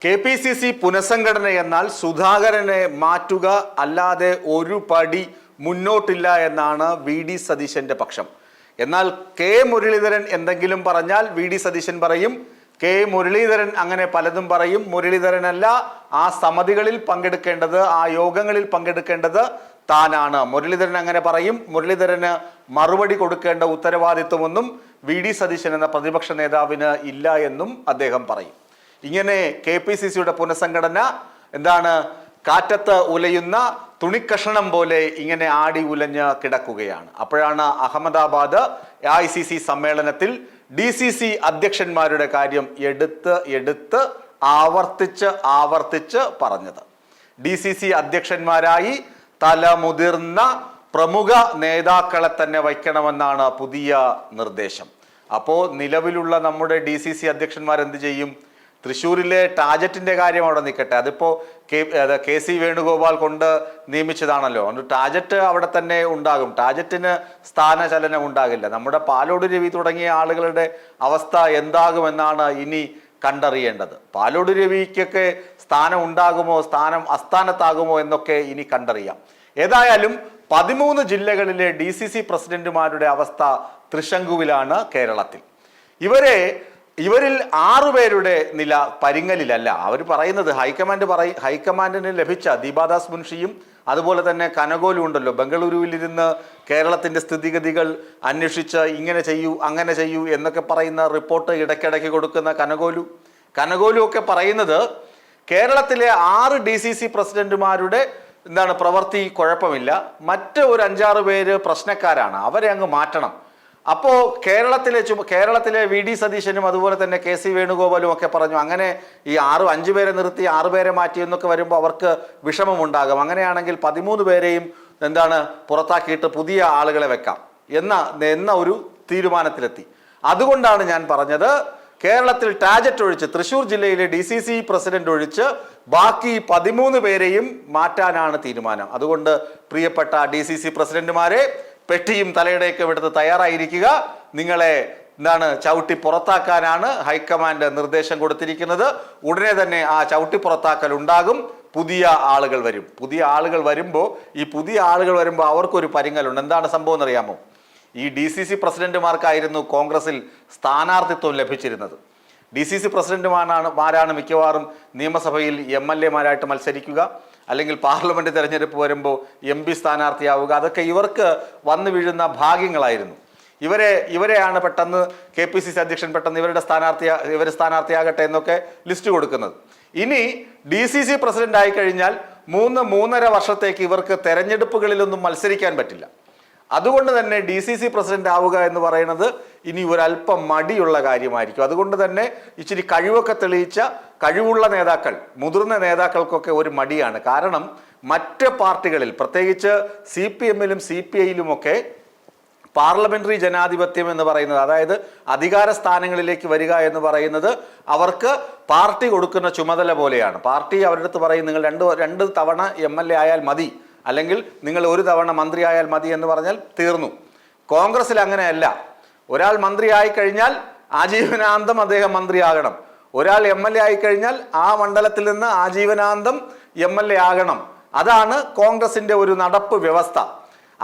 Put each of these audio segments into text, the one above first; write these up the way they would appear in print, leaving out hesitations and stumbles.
KPCC പുനഃസംഘടന എന്നാൽ സുധാകരനെ മാറ്റുക അല്ലാതെ ഒരു പടി മുന്നോട്ടില്ല എന്നാണ് വി.ഡി. സതീശന്റെ പക്ഷം. എന്നാൽ കെ മുരളീധരൻ എന്തെങ്കിലും പറഞ്ഞാൽ വി.ഡി. സതീശൻ പറയും കെ മുരളീധരൻ അങ്ങനെ പലതും പറയും. മുരളീധരനല്ല ആ സമിതികളിൽ പങ്കെടുക്കേണ്ടത്, ആ യോഗങ്ങളിൽ പങ്കെടുക്കേണ്ടത് താനാണ്. മുരളീധരൻ അങ്ങനെ പറയും. മുരളീധരന് മറുപടി കൊടുക്കേണ്ട ഉത്തരവാദിത്വമൊന്നും വി.ഡി. സതീശൻ എന്ന പ്രതിപക്ഷ നേതാവിന് ഇല്ല എന്നും അദ്ദേഹം പറയും. ഇങ്ങനെ KPCCയുടെ പുനഃസംഘടന എന്താണ്, കാറ്റത്ത് ഉലയുന്ന തുണിക്കഷണം പോലെ ഇങ്ങനെ ആടി ഉലഞ്ഞ് കിടക്കുകയാണ്. അപ്പോഴാണ് അഹമ്മദാബാദ് AICC സമ്മേളനത്തിൽ DCC അധ്യക്ഷന്മാരുടെ കാര്യം എടുത്ത് ആവർത്തിച്ച് പറഞ്ഞത്. DCC അധ്യക്ഷന്മാരായി തലമുതിർന്ന പ്രമുഖ നേതാക്കളെ തന്നെ വയ്ക്കണമെന്നാണ് പുതിയ നിർദ്ദേശം. അപ്പോൾ നിലവിലുള്ള നമ്മുടെ DCC അധ്യക്ഷന്മാർ എന്ത് ചെയ്യും? തൃശ്ശൂരിലെ ടാജറ്റിന്റെ കാര്യം അവിടെ നിൽക്കട്ടെ, അതിപ്പോ KC വേണുഗോപാൽ കൊണ്ട് നിയമിച്ചതാണല്ലോ. അതുകൊണ്ട് ടാജറ്റ് അവിടെ തന്നെ ഉണ്ടാകും. ടാജറ്റിന് സ്ഥാനചലനം ഉണ്ടാകില്ല. നമ്മുടെ പാലോട് രവി തുടങ്ങിയ ആളുകളുടെ അവസ്ഥ എന്താകുമെന്നാണ് ഇനി കണ്ടറിയേണ്ടത്. പാലോട് രവിക്കൊക്കെ സ്ഥാനം ഉണ്ടാകുമോ, സ്ഥാനം അസ്ഥാനത്താകുമോ എന്നൊക്കെ ഇനി കണ്ടറിയാം. ഏതായാലും 13 ജില്ലകളിലെ DCC പ്രസിഡന്റുമാരുടെ അവസ്ഥ തൃശങ്കുവിലാണ് കേരളത്തിൽ. ഇവരിൽ 6 പേരുടെ നില പരിങ്ങലിലല്ല. അവർ പറയുന്നത് ഹൈക്കമാൻഡിന് ലഭിച്ച ദീപാദാസ് മുൻഷിയും അതുപോലെ തന്നെ കനകോലും ഉണ്ടല്ലോ, ബംഗളൂരുവിലിരുന്ന് കേരളത്തിന്റെ സ്ഥിതിഗതികൾ അന്വേഷിച്ച് ഇങ്ങനെ ചെയ്യൂ അങ്ങനെ ചെയ്യൂ എന്നൊക്കെ പറയുന്ന റിപ്പോർട്ട് ഇടയ്ക്കിടയ്ക്ക് കൊടുക്കുന്ന കനകോലു ഒക്കെ പറയുന്നത് കേരളത്തിലെ 6 DCC പ്രസിഡന്റുമാരുടെ പ്രവൃത്തി കുഴപ്പമില്ല, മറ്റ് ഒരു 5-6 പേര് പ്രശ്നക്കാരാണ്, അവരെ അങ്ങ് മാറ്റണം. അപ്പോൾ കേരളത്തിലെ വി.ഡി. സതീശനും അതുപോലെ തന്നെ KC വേണുഗോപാലും ഒക്കെ പറഞ്ഞു അങ്ങനെ ഈ 5 പേരെ നിർത്തി 6 പേരെ മാറ്റി എന്നൊക്കെ വരുമ്പോൾ അവർക്ക് വിഷമമുണ്ടാകും. അങ്ങനെയാണെങ്കിൽ 13 പേരെയും പുറത്താക്കിയിട്ട് പുതിയ ആളുകളെ വെക്കാം എന്ന ഒരു തീരുമാനത്തിലെത്തി. അതുകൊണ്ടാണ് ഞാൻ പറഞ്ഞത്, കേരളത്തിൽ ടാജറ്റ് ഒഴിച്ച് തൃശ്ശൂർ ജില്ലയിലെ DCC പ്രസിഡന്റ് ഒഴിച്ച് ബാക്കി 13 പേരെയും മാറ്റാനാണ് തീരുമാനം. അതുകൊണ്ട് പ്രിയപ്പെട്ട DCC പ്രസിഡന്റുമാരെ, പെട്ടിയും തലയുടെയൊക്കെ എടുത്ത് തയ്യാറായിരിക്കുക. നിങ്ങളെ ചവിട്ടി പുറത്താക്കാനാണ് ഹൈക്കമാൻഡ് നിർദ്ദേശം കൊടുത്തിരിക്കുന്നത്. ഉടനെ തന്നെ ആ ചവിട്ടി പുറത്താക്കൽ ഉണ്ടാകും. പുതിയ ആളുകൾ വരുമ്പോൾ അവർക്കൊരു പരിങ്ങലുണ്ട്. എന്താണ് സംഭവം എന്നറിയാമോ? ഈ DCC പ്രസിഡന്റുമാർക്കായിരുന്നു കോൺഗ്രസിൽ സ്ഥാനാർത്ഥിത്വം ലഭിച്ചിരുന്നത്. DCC പ്രസിഡന്റുമാരാണ് മിക്കവാറും നിയമസഭയിൽ MLA-മാരായിട്ട് മത്സരിക്കുക, അല്ലെങ്കിൽ പാർലമെന്റ് തെരഞ്ഞെടുപ്പ് വരുമ്പോൾ MP സ്ഥാനാർത്ഥിയാവുക. അതൊക്കെ ഇവർക്ക് വന്നു വീഴുന്ന ഭാഗ്യങ്ങളായിരുന്നു. ഇവരെയാണ് പെട്ടെന്ന് KPCC അധ്യക്ഷൻ പെട്ടെന്ന് ഇവർ സ്ഥാനാർത്ഥിയാകട്ടെ എന്നൊക്കെ ലിസ്റ്റ് കൊടുക്കുന്നത്. ഇനി DCC പ്രസിഡന്റ് ആയി കഴിഞ്ഞാൽ 3-3.5 വർഷത്തേക്ക് ഇവർക്ക് തെരഞ്ഞെടുപ്പുകളിലൊന്നും മത്സരിക്കാൻ പറ്റില്ല. അതുകൊണ്ട് തന്നെ DCC പ്രസിഡന്റ് ആവുക എന്ന് പറയുന്നത് ഇനി ഒരല്പം മടിയുള്ള കാര്യമായിരിക്കും. അതുകൊണ്ട് തന്നെ ഇച്ചിരി കഴിവൊക്കെ തെളിയിച്ച കഴിവുള്ള നേതാക്കൾ, മുതിർന്ന നേതാക്കൾക്കൊക്കെ ഒരു മടിയാണ്. കാരണം മറ്റ് പാർട്ടികളിൽ, പ്രത്യേകിച്ച് CPM-ലും CPI-ലും ഒക്കെ പാർലമെന്ററി ജനാധിപത്യം എന്ന് പറയുന്നത്, അതായത് അധികാര സ്ഥാനങ്ങളിലേക്ക് വരിക എന്ന് പറയുന്നത് അവർക്ക് പാർട്ടി കൊടുക്കുന്ന ചുമതല പോലെയാണ്. പാർട്ടി അവരുടെ അടുത്ത് പറയും നിങ്ങൾ രണ്ട് തവണ MLA ആയാൽ മതി, അല്ലെങ്കിൽ നിങ്ങൾ 1 തവണ മന്ത്രിയായാൽ മതി എന്ന് പറഞ്ഞാൽ തീർന്നു. കോൺഗ്രസിൽ അങ്ങനെയല്ല. ഒരാൾ മന്ത്രിയായി കഴിഞ്ഞാൽ ആജീവനാന്തം അദ്ദേഹം മന്ത്രിയാകണം. ഒരാൾ MLA ആയിക്കഴിഞ്ഞാൽ ആ മണ്ഡലത്തിൽ നിന്ന് ആജീവനാന്തം MLA ആകണം. അതാണ് കോൺഗ്രസിന്റെ ഒരു നടപ്പ് വ്യവസ്ഥ.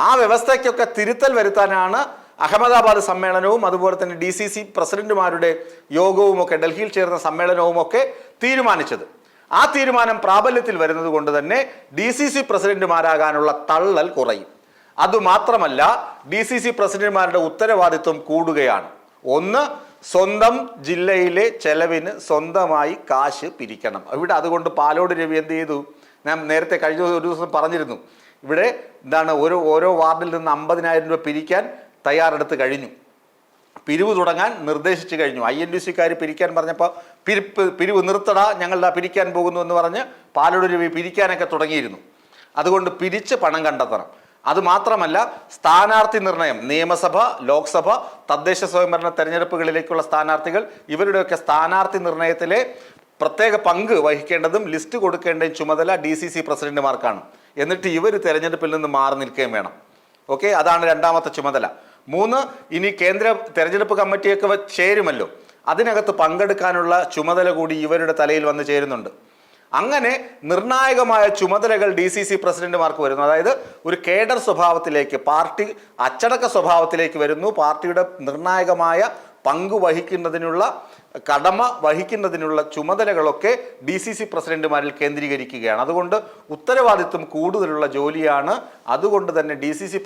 ആ വ്യവസ്ഥയ്ക്കൊക്കെ തിരുത്തൽ വരുത്താനാണ് അഹമ്മദാബാദ് സമ്മേളനവും അതുപോലെ തന്നെ DCC പ്രസിഡന്റുമാരുടെ യോഗവും ഒക്കെ, ഡൽഹിയിൽ ചേർന്ന സമ്മേളനവും ഒക്കെ തീരുമാനിച്ചത്. ആ തീരുമാനം പ്രാബല്യത്തിൽ വരുന്നത് കൊണ്ട് തന്നെ DCC പ്രസിഡന്റുമാരാകാനുള്ള തള്ളൽ കുറയും. അതുമാത്രമല്ല, DCC പ്രസിഡന്റുമാരുടെ ഉത്തരവാദിത്വം കൂടുകയാണ്. ഒന്ന്, സ്വന്തം ജില്ലയിലെ ചെലവിന് സ്വന്തമായി കാശ് പിരിക്കണം. അതുകൊണ്ട് പാലോട് രവി എന്ത് ചെയ്തു? ഞാൻ നേരത്തെ കഴിഞ്ഞ ഒരു ദിവസം പറഞ്ഞിരുന്നു, ഇവിടെ ഓരോ വാർഡിൽ നിന്ന് 50,000 രൂപ പിരിക്കാൻ തയ്യാറെടുത്ത് കഴിഞ്ഞു, പിരിവ് തുടങ്ങാൻ നിർദ്ദേശിച്ചു കഴിഞ്ഞു. INDC-ക്കാർ പിരിക്കാൻ പറഞ്ഞപ്പോൾ പിരിവ് നിർത്തടാ, ഞങ്ങളുടെ പിരിക്കാൻ പോകുന്നു എന്ന് പറഞ്ഞ് പാലോട് രവി പിരിക്കാനൊക്കെ തുടങ്ങിയിരുന്നു. അതുകൊണ്ട് പിരിച്ച് പണം കണ്ടെത്തണം. അതുമാത്രമല്ല, സ്ഥാനാർത്ഥി നിർണയം, നിയമസഭ, ലോക്സഭ, തദ്ദേശ സ്വയംഭരണ തെരഞ്ഞെടുപ്പുകളിലേക്കുള്ള സ്ഥാനാർത്ഥികൾ, ഇവരുടെയൊക്കെ സ്ഥാനാർത്ഥി നിർണയത്തിലെ പ്രത്യേക പങ്ക് വഹിക്കേണ്ടതും ലിസ്റ്റ് കൊടുക്കേണ്ടതും ചുമതല DCC പ്രസിഡന്റുമാർക്കാണ്. എന്നിട്ട് ഇവർ തെരഞ്ഞെടുപ്പിൽ നിന്ന് മാറി നിൽക്കുകയും വേണം. അതാണ് രണ്ടാമത്തെ ചുമതല. 3, ഇനി കേന്ദ്ര തെരഞ്ഞെടുപ്പ് കമ്മിറ്റിയൊക്കെ ചേരുമല്ലോ. അതിനകത്ത് പങ്കെടുക്കാനുള്ള ചുമതല കൂടി ഇവരുടെ തലയിൽ വന്ന് ചേരുന്നുണ്ട്. അങ്ങനെ നിർണായകമായ ചുമതലകൾ DCC പ്രസിഡന്റുമാർക്ക് വരുന്നു. അതായത് ഒരു കേഡർ സ്വഭാവത്തിലേക്ക്, പാർട്ടി അച്ചടക്ക സ്വഭാവത്തിലേക്ക് വരുന്നു. പാർട്ടിയുടെ നിർണായകമായ പങ്ക് വഹിക്കുന്നതിനുള്ള, കടമ വഹിക്കുന്നതിനുള്ള ചുമതലകളൊക്കെ DCC പ്രസിഡന്റുമാരിൽ കേന്ദ്രീകരിക്കുകയാണ്. അതുകൊണ്ട് ഉത്തരവാദിത്വം കൂടുതലുള്ള ജോലിയാണ്. അതുകൊണ്ട് തന്നെ DCC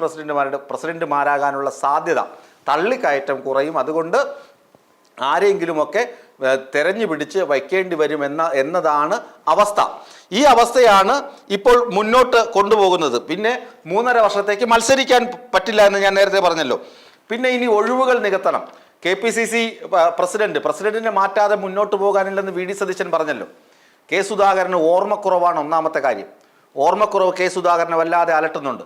പ്രസിഡന്റുമാരാകാനുള്ള സാധ്യത, തള്ളിക്കയറ്റം കുറയും. അതുകൊണ്ട് ആരെങ്കിലുമൊക്കെ തെരഞ്ഞു പിടിച്ച് വയ്ക്കേണ്ടി വരും എന്നതാണ് അവസ്ഥ. ഈ അവസ്ഥയാണ് ഇപ്പോൾ മുന്നോട്ട് കൊണ്ടുപോകുന്നത്. പിന്നെ 3.5 വർഷത്തേക്ക് മത്സരിക്കാൻ പറ്റില്ല എന്ന് ഞാൻ നേരത്തെ പറഞ്ഞല്ലോ. പിന്നെ ഇനി ഒഴിവുകൾ നികത്തണം. KPCC പ്രസിഡന്റിനെ മാറ്റാതെ മുന്നോട്ട് പോകാനില്ലെന്ന് VD സതീശൻ പറഞ്ഞല്ലോ. കെ സുധാകരന് ഓർമ്മക്കുറവാണ് ഒന്നാമത്തെ കാര്യം. ഓർമ്മക്കുറവ് കെ സുധാകരനെ വല്ലാതെ അലട്ടുന്നുണ്ട്.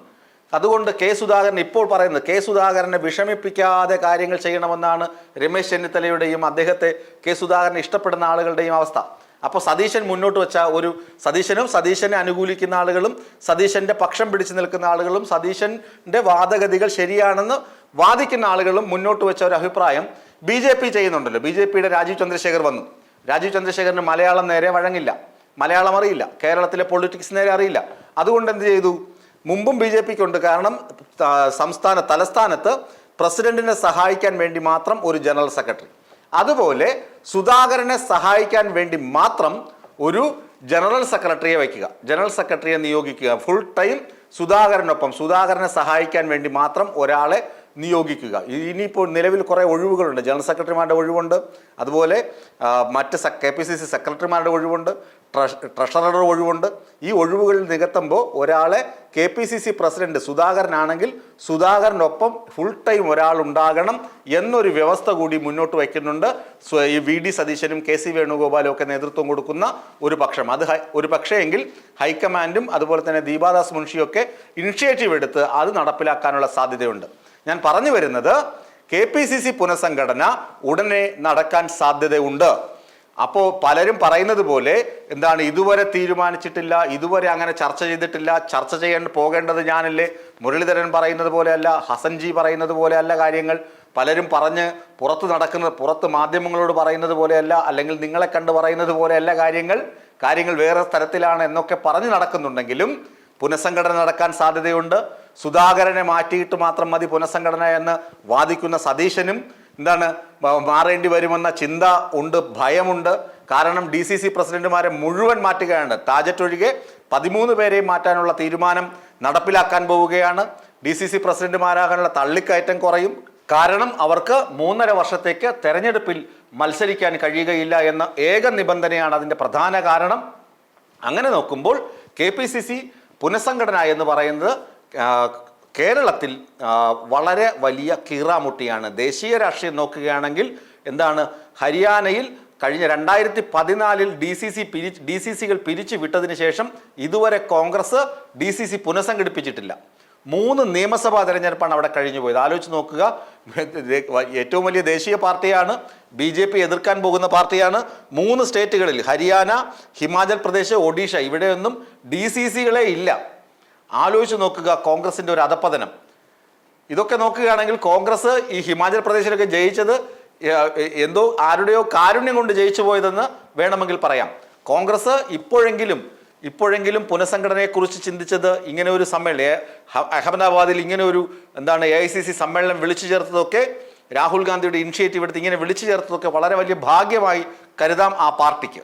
അതുകൊണ്ട് കെ സുധാകരൻ ഇപ്പോൾ പറയുന്നത്, കെ സുധാകരനെ വിഷമിപ്പിക്കാതെ കാര്യങ്ങൾ ചെയ്യണമെന്നാണ് രമേശ് ചെന്നിത്തലയുടെയും അദ്ദേഹത്തെ കെ സുധാകരനെ ഇഷ്ടപ്പെടുന്ന ആളുകളുടെയും അവസ്ഥ. അപ്പോൾ സതീശൻ മുന്നോട്ട് വെച്ച ഒരു സതീശനെ അനുകൂലിക്കുന്ന ആളുകളും സതീശൻ്റെ പക്ഷം പിടിച്ചു നിൽക്കുന്ന ആളുകളും സതീശൻ്റെ വാദഗതികൾ ശരിയാണെന്ന് വാദിക്കുന്ന ആളുകളും മുന്നോട്ട് വെച്ച ഒരു അഭിപ്രായം BJP ചെയ്യുന്നുണ്ടല്ലോ. BJPയുടെ രാജീവ് ചന്ദ്രശേഖർ വന്നു. രാജീവ് ചന്ദ്രശേഖറിന് മലയാളം നേരെ വഴങ്ങില്ല, മലയാളം അറിയില്ല, കേരളത്തിലെ പൊളിറ്റിക്സ് നേരെ അറിയില്ല. അതുകൊണ്ട് എന്ത് ചെയ്തു? മുമ്പും BJPക്കുണ്ട്. കാരണം തലസ്ഥാനത്ത് പ്രസിഡന്റിനെ സഹായിക്കാൻ വേണ്ടി മാത്രം ഒരു ജനറൽ സെക്രട്ടറി, അതുപോലെ സുധാകരനെ സഹായിക്കാൻ വേണ്ടി മാത്രം ഒരു ജനറൽ സെക്രട്ടറിയെ വയ്ക്കുക, ജനറൽ സെക്രട്ടറിയെ നിയോഗിക്കുക. ഫുൾ ടൈം സുധാകരനെ സഹായിക്കാൻ വേണ്ടി മാത്രം ഒരാളെ നിയോഗിക്കുക. ഇനിയിപ്പോൾ നിലവിൽ കുറേ ഒഴിവുകളുണ്ട്. ജനറൽ സെക്രട്ടറിമാരുടെ ഒഴിവുണ്ട്, അതുപോലെ മറ്റ് KPCC സെക്രട്ടറിമാരുടെ ഒഴിവുണ്ട്, ട്രഷററുടെ ഒഴിവുണ്ട്. ഈ ഒഴിവുകളിൽ നികത്തുമ്പോൾ ഒരാളെ KPCC പ്രസിഡന്റ് സുധാകരനാണെങ്കിൽ സുധാകരനൊപ്പം ഫുൾ ടൈം ഒരാളുണ്ടാകണം എന്നൊരു വ്യവസ്ഥ കൂടി മുന്നോട്ട് വയ്ക്കുന്നുണ്ട് ഈ VD സതീശനും KC വേണുഗോപാലും ഒക്കെ നേതൃത്വം കൊടുക്കുന്ന ഒരു പക്ഷം. അത് ഒരു പക്ഷേയെങ്കിൽ ഹൈക്കമാൻഡും അതുപോലെ തന്നെ ദീപാദാസ് മുൻഷിയൊക്കെ ഇനിഷ്യേറ്റീവ് എടുത്ത് അത് നടപ്പിലാക്കാനുള്ള സാധ്യതയുണ്ട്. ഞാൻ പറഞ്ഞു വരുന്നത് KPCC പുനഃസംഘടന ഉടനെ നടക്കാൻ സാധ്യതയുണ്ട്. അപ്പോൾ പലരും പറയുന്നത് പോലെ ഇതുവരെ തീരുമാനിച്ചിട്ടില്ല, ഇതുവരെ അങ്ങനെ ചർച്ച ചെയ്തിട്ടില്ല, ചർച്ച ചെയ്യാൻ പോകേണ്ടത് ഞാനല്ലേ, മുരളീധരൻ പറയുന്നത് പോലെയല്ല, ഹസൻജി പറയുന്നത് പോലെയല്ല കാര്യങ്ങൾ, പലരും പറഞ്ഞ് പുറത്ത് മാധ്യമങ്ങളോട് പറയുന്നത് പോലെയല്ല, അല്ലെങ്കിൽ നിങ്ങളെ കണ്ട് പറയുന്നത് പോലെയല്ല കാര്യങ്ങൾ വേറെ തരത്തിലാണ് എന്നൊക്കെ പറഞ്ഞു നടക്കുന്നുണ്ടെങ്കിലും പുനഃസംഘടന നടക്കാൻ സാധ്യതയുണ്ട്. സുധാകരനെ മാറ്റിയിട്ട് മാത്രം മതി പുനഃസംഘടന എന്ന് വാദിക്കുന്ന സതീശനും മാറേണ്ടി വരുമെന്ന ചിന്ത ഉണ്ട്, ഭയമുണ്ട്. കാരണം DCC പ്രസിഡന്റുമാരെ മുഴുവൻ മാറ്റുകയാണ്. ടാജറ്റ് ഒഴികെ 13 പേരെയും മാറ്റാനുള്ള തീരുമാനം നടപ്പിലാക്കാൻ പോവുകയാണ്. DCC പ്രസിഡന്റുമാരാകാനുള്ള തള്ളിക്കയറ്റം കുറയും. കാരണം അവർക്ക് 3.5 വർഷത്തേക്ക് തെരഞ്ഞെടുപ്പിൽ മത്സരിക്കാൻ കഴിയുകയില്ല എന്ന ഏക നിബന്ധനയാണ് അതിൻ്റെ പ്രധാന കാരണം. അങ്ങനെ നോക്കുമ്പോൾ KPCC പുനഃസംഘടന എന്ന് പറയുന്നത് കേരളത്തിൽ വളരെ വലിയ കീറാമുട്ടിയാണ്. ദേശീയ രാഷ്ട്രീയം നോക്കുകയാണെങ്കിൽ ഹരിയാനയിൽ കഴിഞ്ഞ 2014 DCCകൾ പിരിച്ചു വിട്ടതിന് ശേഷം ഇതുവരെ കോൺഗ്രസ് DCC പുനഃസംഘടിപ്പിച്ചിട്ടില്ല. 3 നിയമസഭാ തെരഞ്ഞെടുപ്പാണ് അവിടെ കഴിഞ്ഞു പോയത്. ആലോചിച്ച് നോക്കുക. ഏറ്റവും വലിയ ദേശീയ പാർട്ടിയാണ്, BJP എതിർക്കാൻ പോകുന്ന പാർട്ടിയാണ്. 3 സ്റ്റേറ്റുകളിൽ ഹരിയാന, ഹിമാചൽ പ്രദേശ്, ഒഡീഷ ഇവിടെയൊന്നും DCCകളെ ഇല്ല. ആലോചിച്ച് നോക്കുക കോൺഗ്രസിൻ്റെ ഒരു അധപ്പതനം. ഇതൊക്കെ നോക്കുകയാണെങ്കിൽ കോൺഗ്രസ് ഈ ഹിമാചൽ പ്രദേശിലൊക്കെ ജയിച്ചത് എന്തോ ആരുടെയോ കാരുണ്യം കൊണ്ട് ജയിച്ചു പോയതെന്ന് വേണമെങ്കിൽ പറയാം. കോൺഗ്രസ് ഇപ്പോഴെങ്കിലും പുനഃസംഘടനയെക്കുറിച്ച് ചിന്തിച്ചത് ഇങ്ങനെ ഒരു അഹമ്മദാബാദിൽ ഇങ്ങനെ ഒരു AICC സമ്മേളനം വിളിച്ചു ചേർത്തതൊക്കെ, രാഹുൽ ഗാന്ധിയുടെ ഇനിഷ്യേറ്റീവ് എടുത്ത് ഇങ്ങനെ വിളിച്ചു ചേർത്തതൊക്കെ വളരെ വലിയ ഭാഗ്യമായി കരുതാം ആ പാർട്ടിക്ക്.